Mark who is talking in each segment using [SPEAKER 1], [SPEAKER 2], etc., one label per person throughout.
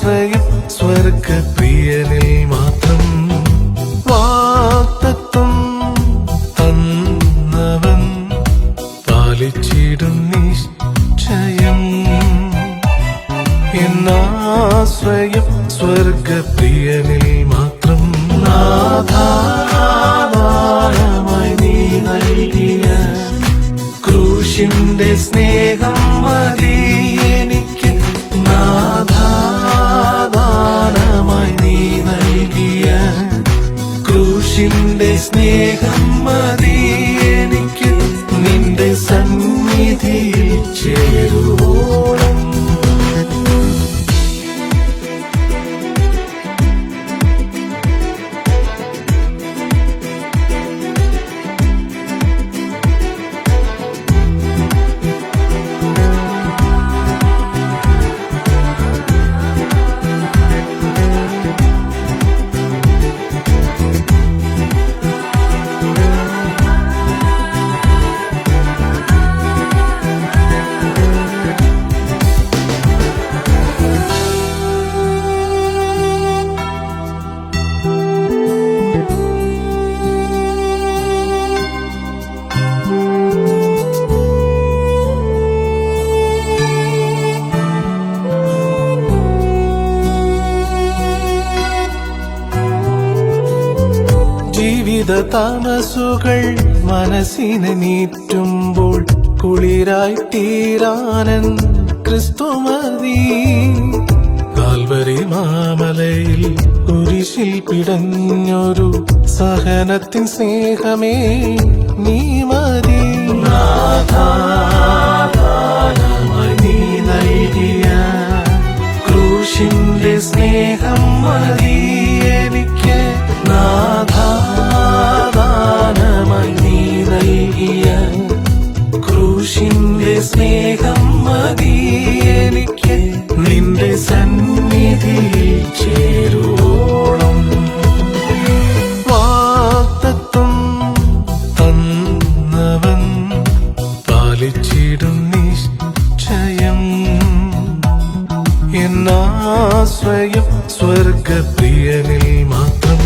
[SPEAKER 1] ആശ്രയം സ്വർഗപ്രിയനിൽ മാത്രം. വാഗ്ദത്തം തന്നവൻ പാലിച്ചിടും നിശ്ചയം. എന്നാശ്രയം സ്വർഗപ്രിയനിൽ മാത്രം. നാഥാധാരമായി നീ നൽകിയ ക്രൂശിന്റെ സ്നേഹം മതി എനിക്ക്. നാഥാധാരമായി നീ നൽകിയ ക്രൂശിന്റെ സ്നേഹം മതി എനിക്ക്. നിന്റെ സന്നിധിയിൽ ചേരുവോളം. ജീവിത താമസുകൾ മനസ്സിനെ നീറ്റുമ്പോൾ കുളിരായി തീരാനൻ ക്രിസ്തുമതി. കാൽവരി മാമലയിൽ കുരിശിൽ പിടഞ്ഞൊരു സഹനത്തിൻ സ്നേഹമേ നീ മതി. നാഥാധാരമായി നീ നൽകിയ ക്രൂശിന്റെ സ്നേഹം മതി എനിക്ക്. നാഥാദാനമായി നീ നൽകിയ ക്രൂശിന്റെ സ്നേഹം മതി എനിക്ക്. നിന്റെ സന്നിധിയിൽ ചേരുവോളം. വാഗ്ദത്തം തന്നവൻ പാലിച്ചിടും നിശ്ചയം. എന്നാശ്രയം സ്വർഗപ്രിയനിൽ മാത്രം.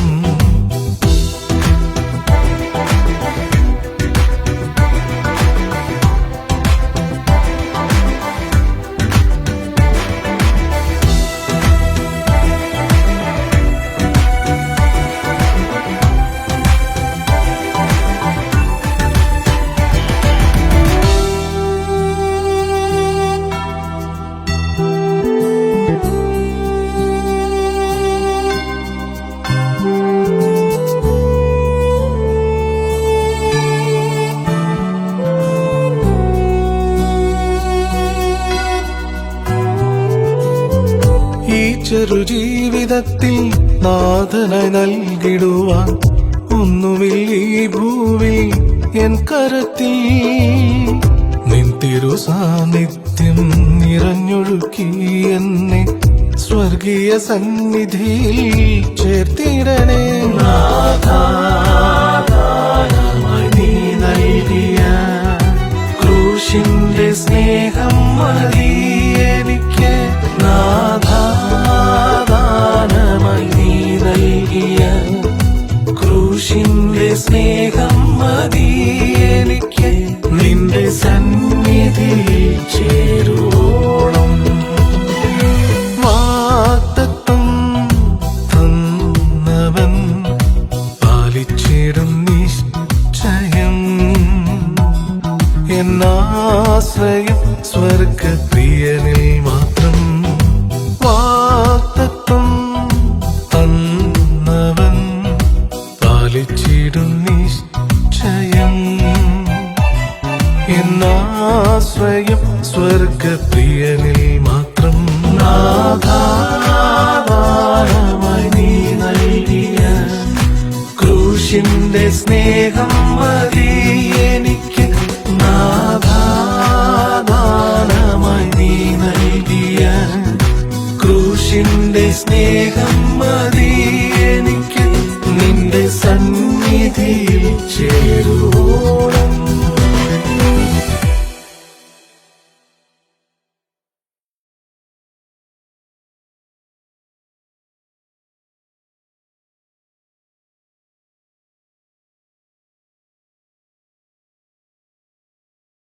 [SPEAKER 1] ചെറുജീവിതത്തിൽ നാഥനായി നൽകിടുവാൻ ഒന്നുമില്ല ഈ ഭൂവിൽ എൻ കരത്തിൽ. നിൻ തിരു സാന്നിധ്യം നിറഞ്ഞൊഴുക്കി എന്നെ സ്വർഗീയ സന്നിധിയിൽ ചേർത്തിടണേ. നാഥാദാനമായി നീ നൽകിയ ക്രൂശിന്റെ സ്നേഹം മതി എനിക്ക്. നാഥാദാനമായി നീ നൽകിയ ക്രൂശിന്റെ സ്നേഹം മതി എനിക്ക്. നിന്റെ സന്നിധിയിൽ ചേരുവോളം. വാഗ്ദത്തം തന്നവൻ പാലിച്ചിടും നിശ്ചയം. എന്നാശ്രയം സ്വർഗപ്രിയനിൽ മാത്രം. വാഗ്ദത്തം തന്നവൻ പാലിച്ചിടും നിശ്ചയം. എന്നാശ്രയം സ്വർഗപ്രിയനിൽ മാത്രം. നാഥാദാനമായി നീ നൽകിയ ക്രൂശിന്റെ സ്നേഹം മതി എനിക്ക്. നാഥാദാനമായി നീ നൽകിയ ക്രൂശിന്റെ സ്നേഹം മതി എനിക്ക്. നിന്റെ സന്നിധിയിൽ ചേരുവ.